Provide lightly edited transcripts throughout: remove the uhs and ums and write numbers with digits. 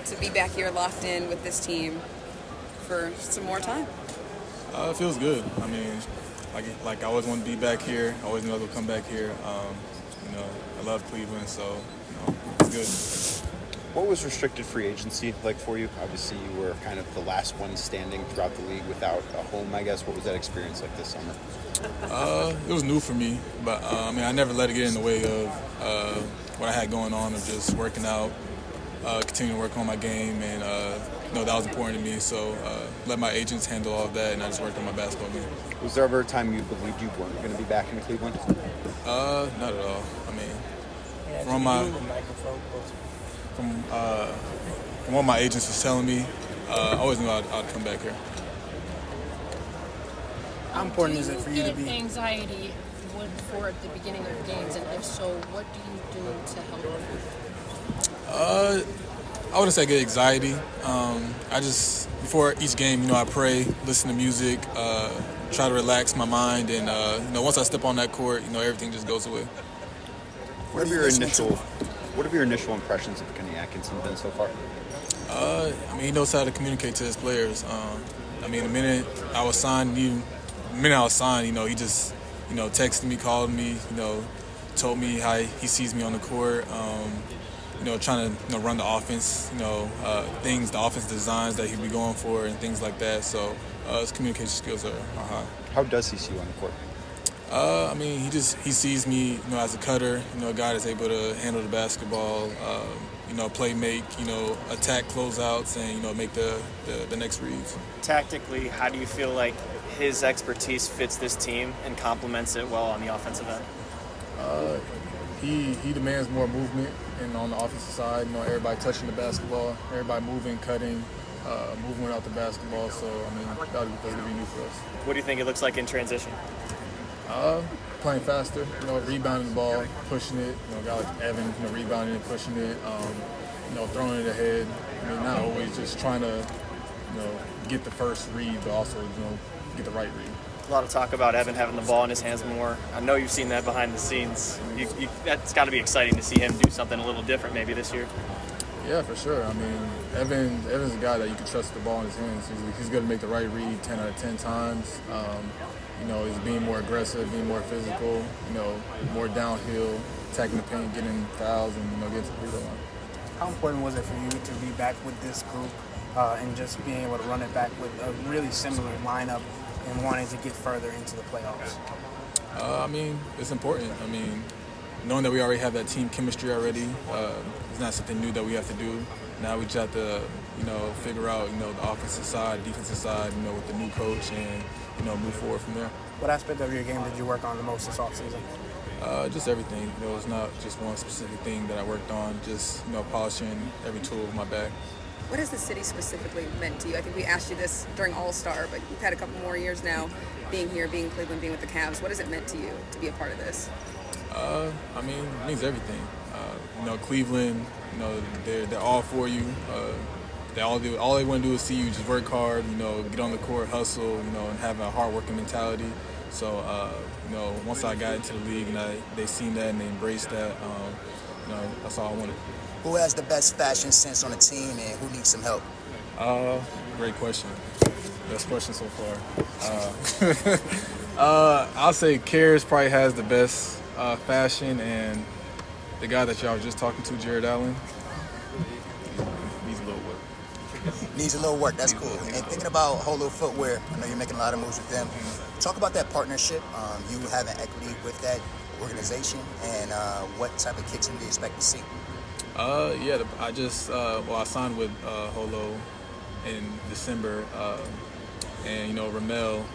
to be back here locked in with this team for some more time? It feels good. I mean, like I always wanted to be back here. I always knew I would come back here. I love Cleveland, so it's good. What was restricted free agency like for you? Obviously, you were kind of the last one standing throughout the league without a home, I guess. What was that experience like this summer? It was new for me, but I never let it get in the way of what I had going on of just working out, continuing to work on my game, and that was important to me. So let my agents handle all of that, and I just worked on my basketball game. Was there ever a time you believed you weren't going to be back in Cleveland? Not at all. From what my agents was telling me, I always knew I'd come back here. How important is it for you to be? Anxiety for the beginning of games, and if so, what do you do to help with it? I wouldn't say get anxiety. I just, before each game, I pray, listen to music, try to relax my mind, and once I step on that court, everything just goes away. What have your initial impressions of Kenny Atkinson been so far? He knows how to communicate to his players. The minute I was signed, he just, texted me, called me, told me how he sees me on the court. Trying to run the offense, things, the offense designs that he'd be going for and things like that. So his communication skills are high. How does he see you on the court? He sees me, as a cutter, a guy that's able to handle the basketball, play make, attack closeouts and, make the next reads. Tactically, how do you feel like his expertise fits this team and complements it well on the offensive end? He demands more movement, and on the offensive side, everybody touching the basketball, everybody moving, cutting, moving without the basketball. So, that's going to be new for us. What do you think it looks like in transition? Playing faster, rebounding the ball, pushing it. A guy like Evan, rebounding and pushing it, throwing it ahead. Not always just trying to, get the first read, but also, get the right read. A lot of talk about Evan having the ball in his hands more. I know you've seen that behind the scenes. That's got to be exciting to see him do something a little different maybe this year. Yeah, for sure. Evan's a guy that you can trust the ball in his hands. He's going to make the right read 10 out of 10 times. He's being more aggressive, being more physical, more downhill, attacking the paint, getting fouls, and, getting to the free throw line. How important was it for you to be back with this group and just being able to run it back with a really similar lineup and wanting to get further into the playoffs? It's important. Knowing that we already have that team chemistry already, it's not something new that we have to do. Now we just have to, figure out, the offensive side, defensive side, with the new coach and, move forward from there. What aspect of your game did you work on the most this offseason? Just everything. It's not just one specific thing that I worked on, just, polishing every tool of my bag. What has the city specifically meant to you? I think we asked you this during All-Star, but you've had a couple more years now being here, being in Cleveland, being with the Cavs. What has it meant to you to be a part of this? It means everything. Cleveland, they're all for you. All they want to do is see you just work hard, get on the court, hustle, and have a hard-working mentality. So, once I got into the league and they seen that and they embraced that, that's all I wanted. Who has the best fashion sense on the team and who needs some help? Great question. Best question so far. I'll say Karis probably has the best fashion, and the guy that y'all were just talking to, Jared Allen, needs a little work. Needs a little work, that's cool. And thinking about Holo Footwear, I know you're making a lot of moves with them. Talk about that partnership. You have an equity with that organization, and what type of kicks do you expect to see? I signed with Holo in December, and Ramel,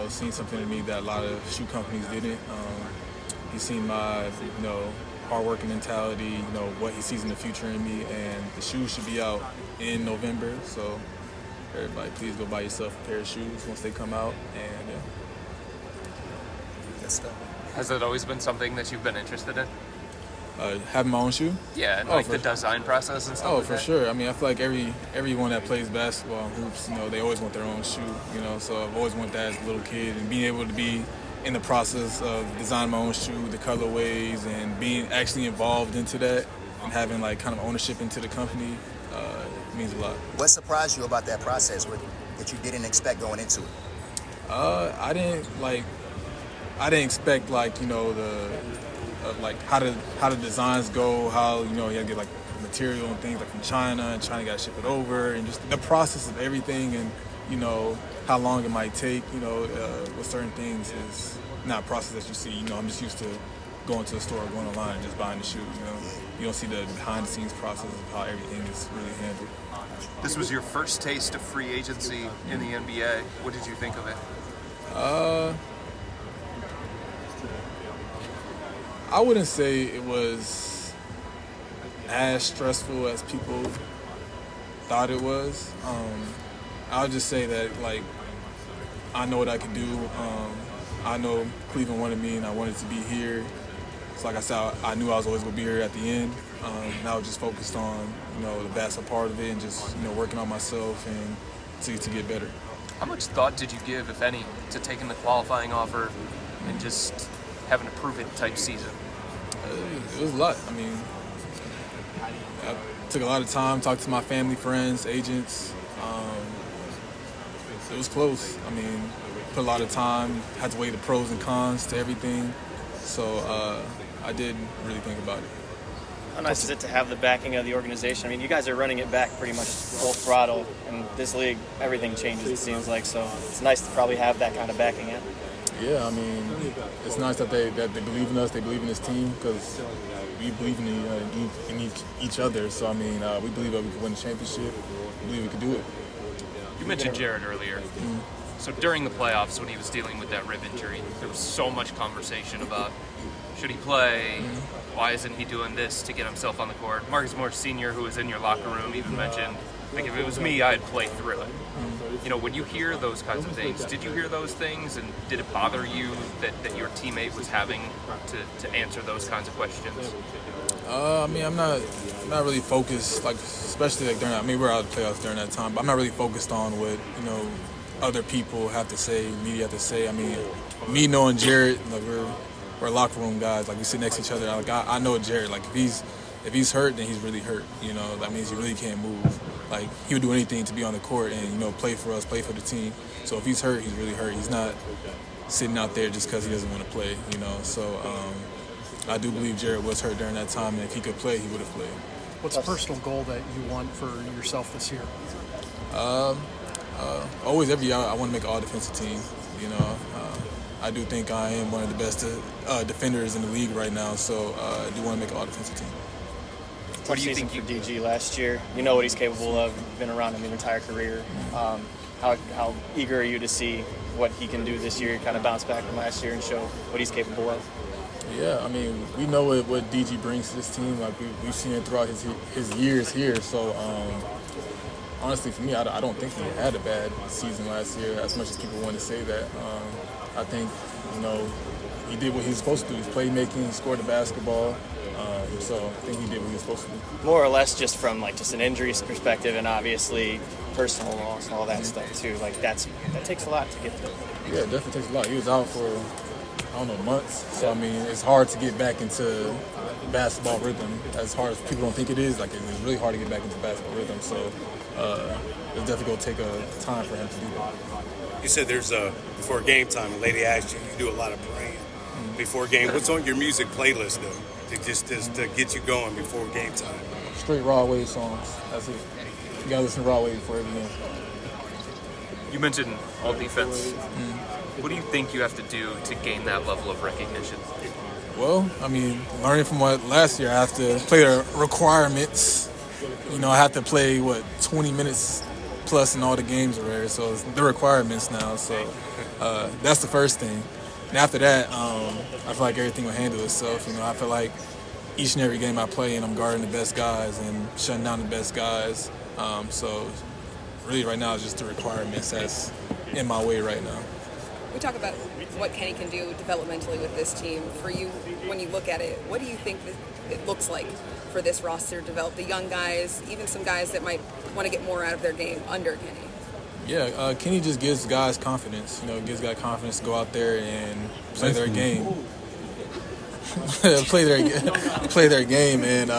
seen something in me that a lot of shoe companies didn't. He's seen my, hard-working mentality, what he sees in the future in me, and the shoes should be out in November. So everybody, please go buy yourself a pair of shoes once they come out, and yeah. Good stuff. Has that always been something that you've been interested in? Having my own shoe? Yeah, and the design process and stuff. Oh, like for that? sure. I feel like everyone that plays basketball and hoops, they always want their own shoe, So I've always wanted that as a little kid, and being able to be in the process of designing my own shoe, the colorways, and being actually involved into that, and having kind of ownership into the company, It means a lot. What surprised you about that process that you didn't expect going into it? I didn't expect how the designs go, how you gotta get like material and things like from China, and China gotta ship it over, and just the process of everything, and how long it might take. With certain things is not a process that you see. I'm just used to going to the store, going online, and just buying the shoe. You don't see the behind the scenes process of how everything is really handled. This was your first taste of free agency in the NBA. What did you think of it? I wouldn't say it was as stressful as people thought it was. I would just say that I know what I can do. I know Cleveland wanted me, and I wanted to be here. So like I said, I knew I was always going to be here at the end. And I was just focused on the basketball part of it, and just working on myself and to get better. How much thought did you give, if any, to taking the qualifying offer and just having a prove-it type season? It was a lot. I mean, I took a lot of time, talked to my family, friends, agents. It was close. I mean, put a lot of time, had to weigh the pros and cons to everything. So I did really think about it. How nice is it to have the backing of the organization? I mean, you guys are running it back pretty much full throttle. In this league, everything changes, it seems like. So it's nice to probably have that kind of backing in. Yeah, I mean, it's nice that they believe in us, they believe in this team, because we believe in each other. So, I mean, we believe that we can win the championship. We believe we can do it. You mentioned Jared earlier. Mm-hmm. So during the playoffs, when he was dealing with that rib injury, there was so much conversation about should he play, why isn't he doing this to get himself on the court. Marcus Morris Sr., who was in your locker room, even mentioned, if it was me, I'd play through it. When you hear those kinds of things, did you hear those things, and did it bother you that your teammate was having to answer those kinds of questions? I mean, I'm not really focused, especially during that. I mean, we're out of the playoffs during that time, but I'm not really focused on what other people have to say, media have to say. I mean, me knowing Jared, we're locker room guys. We sit next to each other. I know Jared. If he's hurt, then he's really hurt. That means he really can't move. He would do anything to be on the court and play for us, play for the team. So if he's hurt, he's really hurt. He's not sitting out there just because he doesn't want to play. So I do believe Jared was hurt during that time, and if he could play, he would have played. What's a personal goal that you want for yourself this year? Always, every year, I want to make an all-defensive team. I do think I am one of the best defenders in the league right now, so I do want to make an all-defensive team. What do you think for DG last year? You know what he's capable of. You've been around him your entire career. How eager are you to see what he can do this year, kind of bounce back from last year and show what he's capable of? Yeah, I mean, we know what DG brings to this team. We've seen it throughout his years here. So honestly, for me, I don't think he had a bad season last year, as much as people want to say that. I think, he did what he was supposed to do. He's playmaking, he scored the basketball. So I think he did what he was supposed to do. More or less just from just an injuries perspective, and obviously personal loss and all that stuff too. That takes a lot to get through. Yeah, it definitely takes a lot. He was out for, months. So I mean, it's hard to get back into basketball rhythm. As hard as people don't think it is, it's really hard to get back into basketball rhythm. So it's definitely going to take a time for him to do that. You said there's before game time, a lady asked you do a lot of praying before game. What's on your music playlist though? To get you going before game time? Straight Raw Wave songs. That's it. You gotta listen to Raw Wave before every game. You mentioned all defense. What do you think you have to do to gain that level of recognition? Well, I mean, learning from what last year, I have to play the requirements. I have to play 20 minutes plus in all the games already. So it's the requirements now. So that's the first thing. And after that, I feel like everything will handle itself. I feel like each and every game I play in, I'm guarding the best guys and shutting down the best guys. So really right now, it's just the requirements that's in my way right now. We talk about what Kenny can do developmentally with this team. For you, when you look at it, what do you think it looks like for this roster to develop the young guys, even some guys that might want to get more out of their game under Kenny? Yeah, Kenny just gives guys confidence. Gives guys confidence to go out there and play their game. play their game, and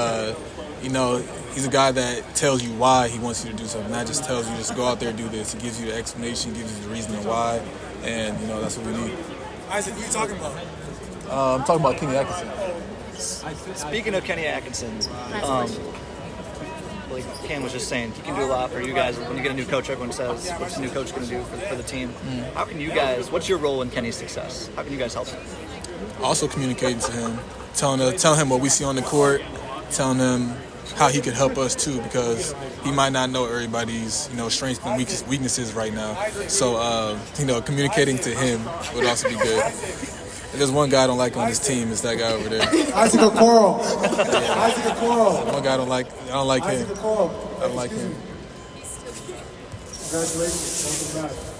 he's a guy that tells you why he wants you to do something, not just tells you just go out there and do this. He gives you the explanation, gives you the reason and why, and that's what we need. Isaac, who are you talking about? I'm talking about Kenny Atkinson. Speaking of Kenny Atkinson, like Cam was just saying, he can do a lot for you guys. When you get a new coach, everyone says, what's the new coach going to do for the team? How can you guys, what's your role in Kenny's success? How can you guys help him? Also communicating to him, telling him what we see on the court, telling him how he could help us too, because he might not know everybody's strengths and weaknesses right now. So communicating to him would also be good. If there's one guy I don't like on this team, it's that guy over there. Isaac Okoro. Yeah. Isaac Okoro. One guy I don't like him. Isaac Okoro. I don't like him. Congratulations. Welcome back.